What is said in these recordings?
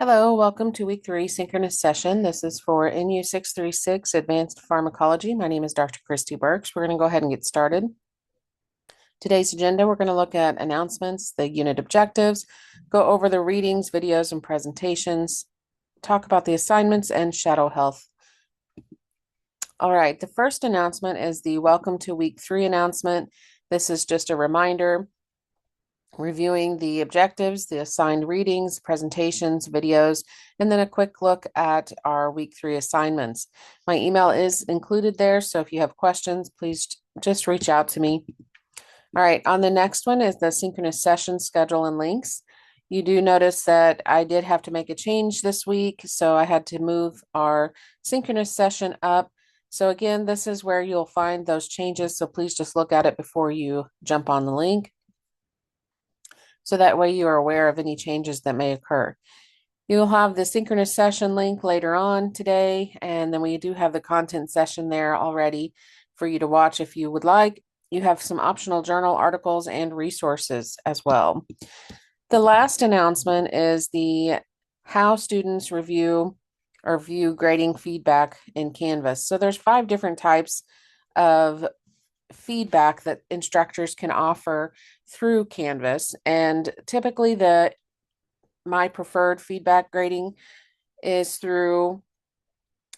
Hello, welcome to week 3 synchronous session. This is for NU 636 Advanced Pharmacology. My name is Dr. Christy Burks. We're going to go ahead and get started. Today's agenda, we're going to look at announcements, the unit objectives, go over the readings, videos, and presentations, talk about the assignments, and shadow health. All right, the first announcement is the welcome to week 3 announcement. This is just a reminder reviewing the objectives, the assigned readings, presentations, videos, and then a quick look at our week 3 assignments. My email is included there, so if you have questions, please just reach out to me. All right, on the next one is the synchronous session schedule and links. You do notice that I did have to make a change this week, so I had to move our synchronous session up. So again, this is where you'll find those changes, so please just look at it before you jump on the link. So that way you are aware of any changes that may occur. You'll have the synchronous session link later on today, and then we do have the content session there already for you to watch if you would like. You have some optional journal articles and resources as well. The last announcement is the how students review or view grading feedback in Canvas. So there's 5 different types of feedback that instructors can offer through Canvas. And typically my preferred feedback grading is through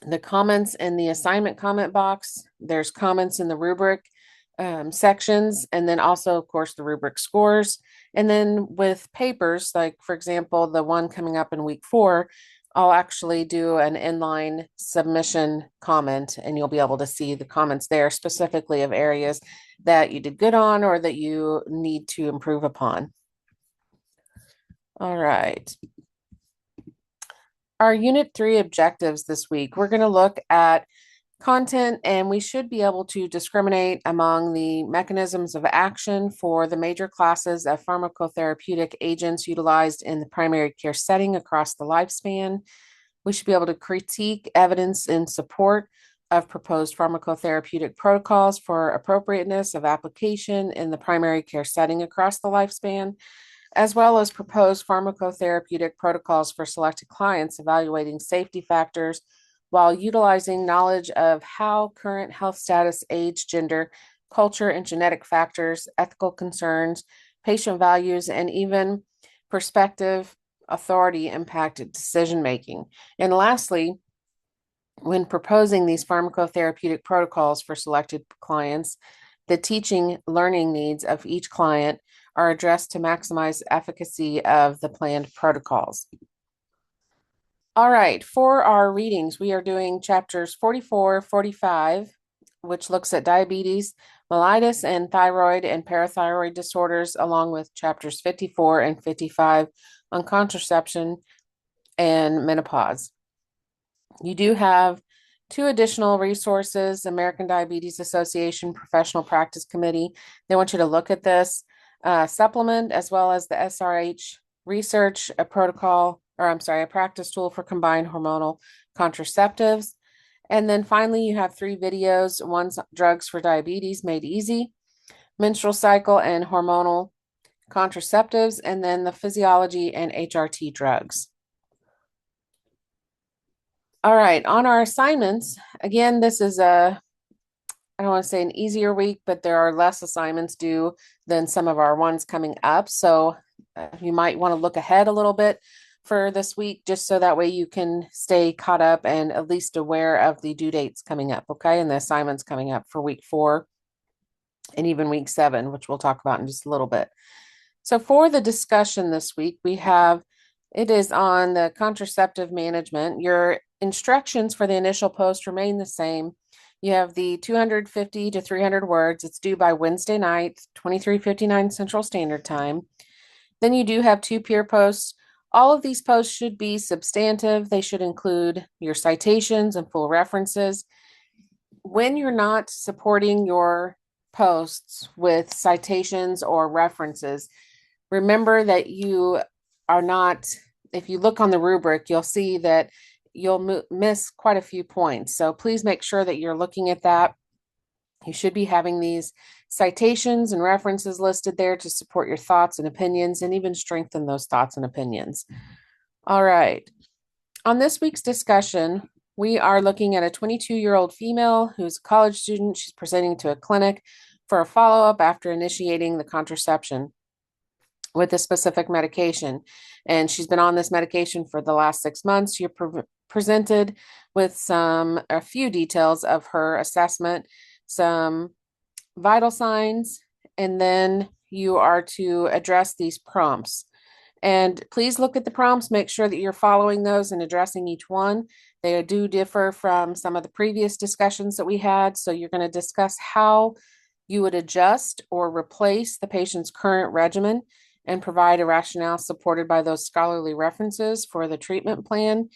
the comments in the assignment comment box. There's comments in the rubric sections, and then also, of course, the rubric scores. And then with papers, like for example, the one coming up in week 4, I'll actually do an inline submission comment, and you'll be able to see the comments there specifically of areas that you did good on or that you need to improve upon. All right. Our Unit 3 objectives this week, we're going to look at content, and we should be able to discriminate among the mechanisms of action for the major classes of pharmacotherapeutic agents utilized in the primary care setting across the lifespan. We should be able to critique evidence in support of proposed pharmacotherapeutic protocols for appropriateness of application in the primary care setting across the lifespan, as well as proposed pharmacotherapeutic protocols for selected clients, evaluating safety factors while utilizing knowledge of how current health status, age, gender, culture, and genetic factors, ethical concerns, patient values, and even perspective authority impacted decision making. And lastly, when proposing these pharmacotherapeutic protocols for selected clients, the teaching learning needs of each client are addressed to maximize efficacy of the planned protocols. All right, for our readings, we are doing chapters 44, 45, which looks at diabetes, mellitus, and thyroid and parathyroid disorders, along with chapters 54 and 55 on contraception and menopause. You do have 2 additional resources, American Diabetes Association Professional Practice Committee. They want you to look at this supplement, as well as the SRH research, a practice tool for combined hormonal contraceptives. And then finally, you have 3 videos. One's drugs for diabetes made easy, menstrual cycle and hormonal contraceptives, and then the physiology and HRT drugs. All right, on our assignments, again, this is I don't want to say an easier week, but there are less assignments due than some of our ones coming up. So you might want to look ahead a little bit for this week, just so that way you can stay caught up and at least aware of the due dates coming up, okay? And the assignments coming up for week 4 and even week 7, which we'll talk about in just a little bit. So for the discussion this week, it is on the contraceptive management. Your instructions for the initial post remain the same. You have the 250 to 300 words. It's due by Wednesday night, 23:59 Central Standard Time. Then you do have 2 peer posts. All of these posts should be substantive. They should include your citations and full references. When you're not supporting your posts with citations or references, remember that you are not, if you look on the rubric, you'll see that you'll miss quite a few points. So please make sure that you're looking at that. You should be having these citations and references listed there to support your thoughts and opinions and even strengthen those thoughts and opinions. All right. On this week's discussion, we are looking at a 22-year-old female who's a college student. She's presenting to a clinic for a follow-up after initiating the contraception with a specific medication. And she's been on this medication for the last 6 months. You're presented with a few details of her assessment, some vital signs, and then you are to address these prompts. And please look at the prompts, make sure that you're following those and addressing each one. They do differ from some of the previous discussions that we had. So you're going to discuss how you would adjust or replace the patient's current regimen and provide a rationale supported by those scholarly references for the treatment plan.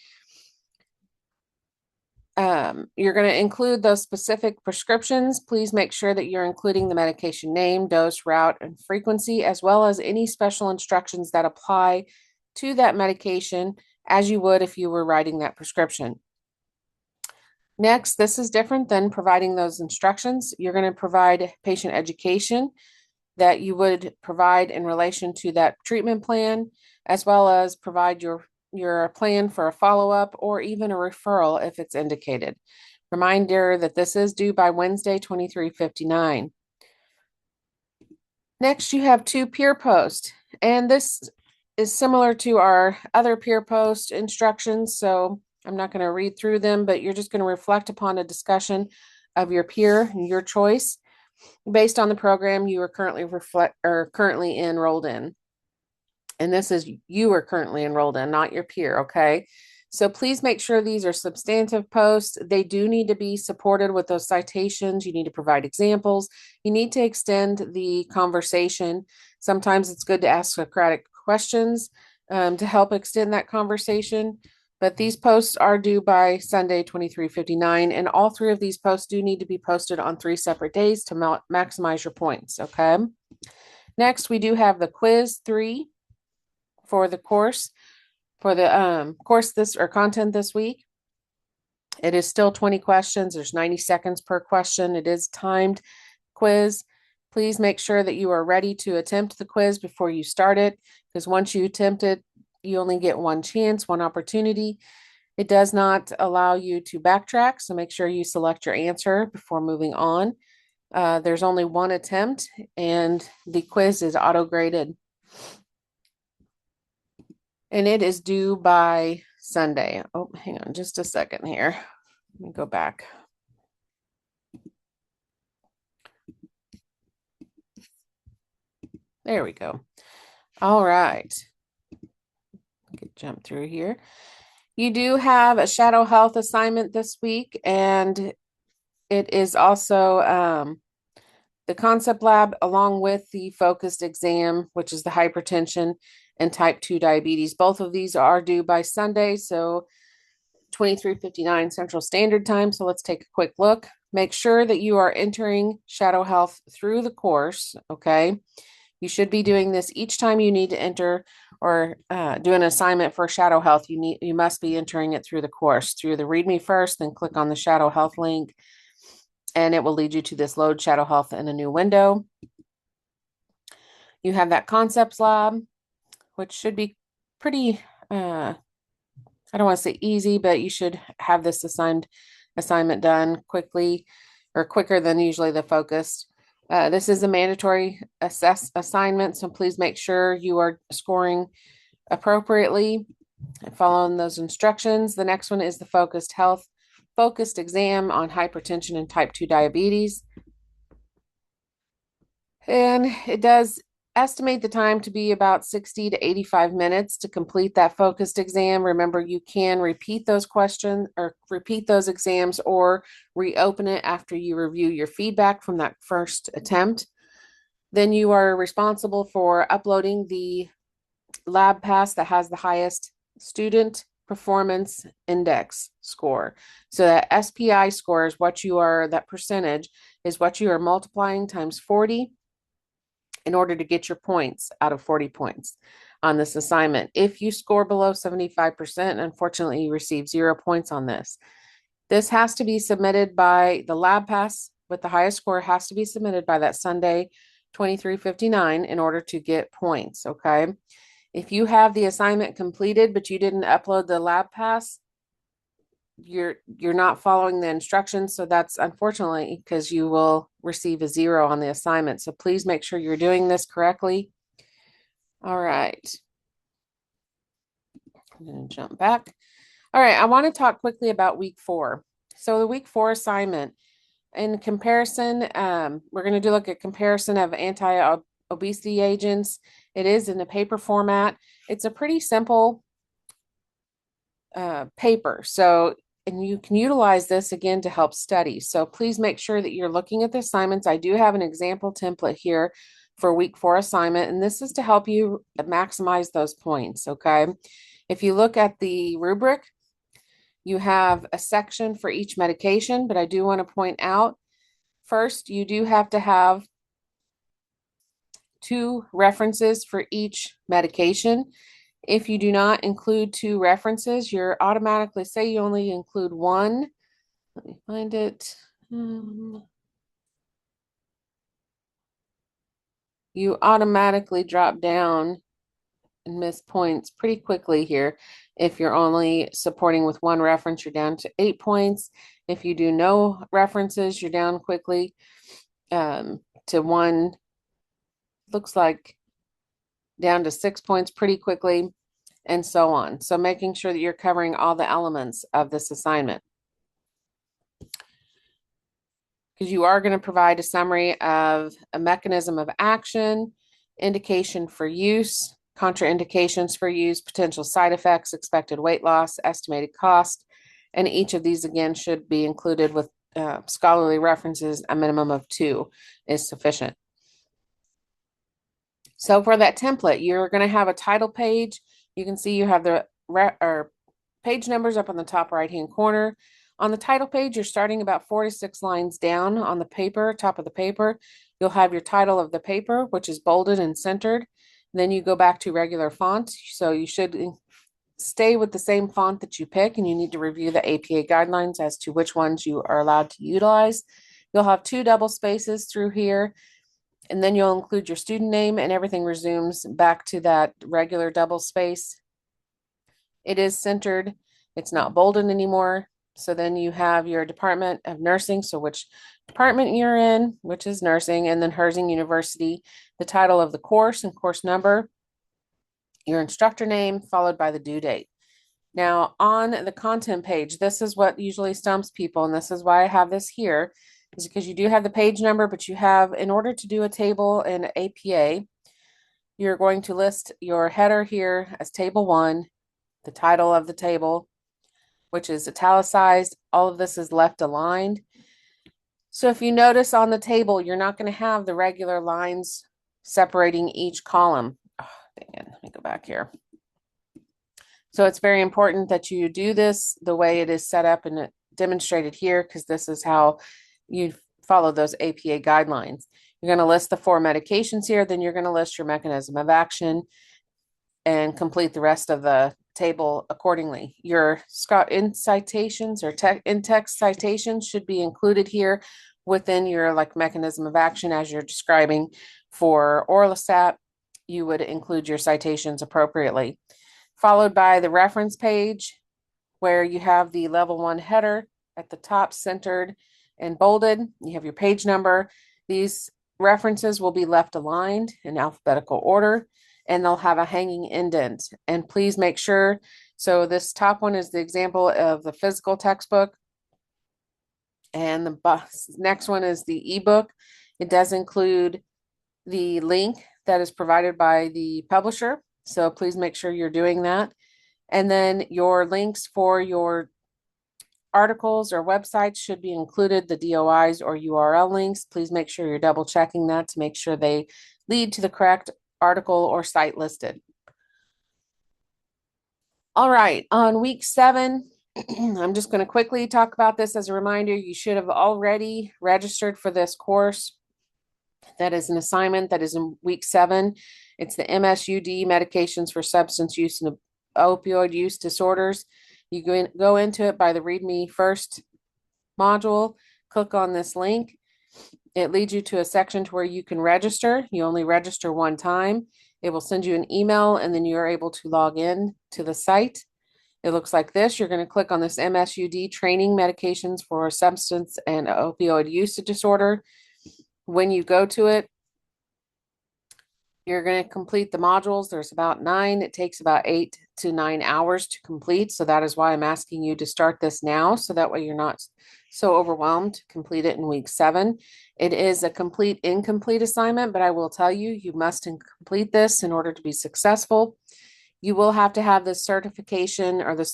You're going to include those specific prescriptions. Please make sure that you're including the medication name, dose, route, and frequency, as well as any special instructions that apply to that medication as you would if you were writing that prescription. Next, this is different than providing those instructions. You're going to provide patient education that you would provide in relation to that treatment plan, as well as provide your plan for a follow-up or even a referral if it's indicated. Reminder that this is due by Wednesday, 2359. Next, you have 2 peer posts, and this is similar to our other peer post instructions, so I'm not going to read through them, but you're just going to reflect upon a discussion of your peer and your choice based on the program you are currently enrolled in. And this is you are currently enrolled in, not your peer, okay? So please make sure these are substantive posts. They do need to be supported with those citations. You need to provide examples. You need to extend the conversation. Sometimes it's good to ask Socratic questions to help extend that conversation. But these posts are due by Sunday, 2359. And all 3 of these posts do need to be posted on 3 separate days to maximize your points, okay? Next, we do have the quiz 3 for the course, for the course this or content this week. It is still 20 questions. There's 90 seconds per question. It is timed quiz. Please make sure that you are ready to attempt the quiz before you start it, because once you attempt it, you only get one chance, one opportunity. It does not allow you to backtrack, so make sure you select your answer before moving on. There's only one attempt, and the quiz is auto-graded. And it is due by Sunday. Oh, hang on just a second here. Let me go back. There we go. All right. Jump through here. You do have a shadow health assignment this week, and it is also the concept lab along with the focused exam, which is the hypertension and type 2 diabetes. Both of these are due by Sunday, so 2359 Central Standard Time. So let's take a quick look. Make sure that you are entering shadow health through the course, okay? You should be doing this each time you need to enter or do an assignment for shadow health. You must be entering it through the course, through the Read Me First, then click on the shadow health link, and it will lead you to this load shadow health in a new window. You have that concepts lab, which should be pretty, I don't want to say easy, but you should have this assignment done quickly or quicker than usually the focused. This is a mandatory assignment, so please make sure you are scoring appropriately and following those instructions. The next one is the focused exam on hypertension and type 2 diabetes. And it does estimate the time to be about 60 to 85 minutes to complete that focused exam. Remember, you can repeat those questions or repeat those exams or reopen it after you review your feedback from that first attempt. Then you are responsible for uploading the lab pass that has the highest student performance index score. So that SPI score is what you are, that percentage is what you are multiplying times 40 in order to get your points out of 40 points on this assignment. If you score below 75%, unfortunately, you receive 0 points on this. This has to be submitted by the lab pass with the highest score has to be submitted by that Sunday, 2359 in order to get points, okay? If you have the assignment completed, but you didn't upload the lab pass, you're not following the instructions. So that's unfortunately because you will receive a 0 on the assignment. So please make sure you're doing this correctly. All right. I'm going to jump back. All right. I want to talk quickly about week 4. So the week 4 assignment in comparison, we're going to do look at comparison of anti-obesity agents. It is in the paper format. It's a pretty simple paper. So, and you can utilize this again to help study. So please make sure that you're looking at the assignments. I do have an example template here for week 4 assignment, and this is to help you maximize those points. Okay. If you look at the rubric, you have a section for each medication, but I do want to point out first, you do have to have 2 references for each medication. If you do not include 2 references, you're automatically, say you only include 1. Let me find it. You automatically drop down and miss points pretty quickly here. If you're only supporting with 1 reference, you're down to 8 points. If you do no references, you're down quickly to 1, looks like down to 6 points pretty quickly, and so on. So making sure that you're covering all the elements of this assignment. Because you are going to provide a summary of a mechanism of action, indication for use, contraindications for use, potential side effects, expected weight loss, estimated cost, and each of these again should be included with scholarly references. A minimum of 2 is sufficient. So for that template, you're going to have a title page. You can see you have the page numbers up on the top right-hand corner. On the title page, you're starting about 4 to 6 lines down on the paper, top of the paper. You'll have your title of the paper, which is bolded and centered. Then you go back to regular font. So you should stay with the same font that you pick, and you need to review the APA guidelines as to which ones you are allowed to utilize. You'll have 2 double spaces through here, and then you'll include your student name, and everything resumes back to that regular double space. It is centered. It's not bolded anymore. So then you have your Department of Nursing, so which department you're in, which is nursing, and then Herzing University, the title of the course and course number, your instructor name, followed by the due date. Now, on the content page, this is what usually stumps people, and this is why I have this here, is because you do have the page number, but you have, in order to do a table in APA, you're going to list your header here as table 1, the title of the table, which is italicized. All of this is left aligned. So if you notice on the table, you're not going to have the regular lines separating each column. Oh, dang it. Let me go back here. So it's very important that you do this the way it is set up and demonstrated here, because this is how you follow those APA guidelines. You're going to list the 4 medications here, then you're going to list your mechanism of action and complete the rest of the table accordingly. Your in citations or in-text citations should be included here within your mechanism of action as you're describing. For orlistat, you would include your citations appropriately. Followed by the reference page, where you have the level 1 header at the top, centered and bolded. You have your page number. These references will be left aligned in alphabetical order, and they'll have a hanging indent. And please make sure, so this top one is the example of the physical textbook, and the next one is the ebook. It does include the link that is provided by the publisher, so please make sure you're doing that. And then your links for your articles or websites should be included, the DOIs or URL links. Please make sure you're double checking that to make sure they lead to the correct article or site listed. All right, on week 7, I'm just going to quickly talk about this as a reminder. You should have already registered for this course. That is an assignment that is in week 7. It's the MSUD, Medications for Substance Use and Opioid Use Disorders. You go into it by the Read Me First module, click on this link. It leads you to a section to where you can register. You only register 1 time. It will send you an email and then you're able to log in to the site. It looks like this. You're going to click on this MSUD training medications for substance and opioid use disorder. When you go to it, you're going to complete the modules. There's about 9. It takes about 8 to 9 hours to complete. So that is why I'm asking you to start this now. So that way you're not so overwhelmed to complete it in week 7. It is a complete incomplete assignment, but I will tell you, you must complete this in order to be successful. You will have to have the certification or the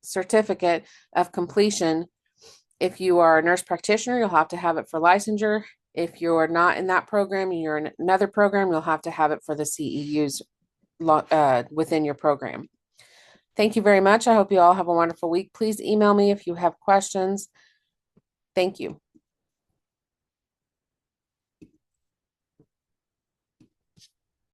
certificate of completion. If you are a nurse practitioner, you'll have to have it for licensure. If you're not in that program, you're in another program, you'll have to have it for the CEUs within your program. Thank you very much. I hope you all have a wonderful week. Please email me if you have questions. Thank you.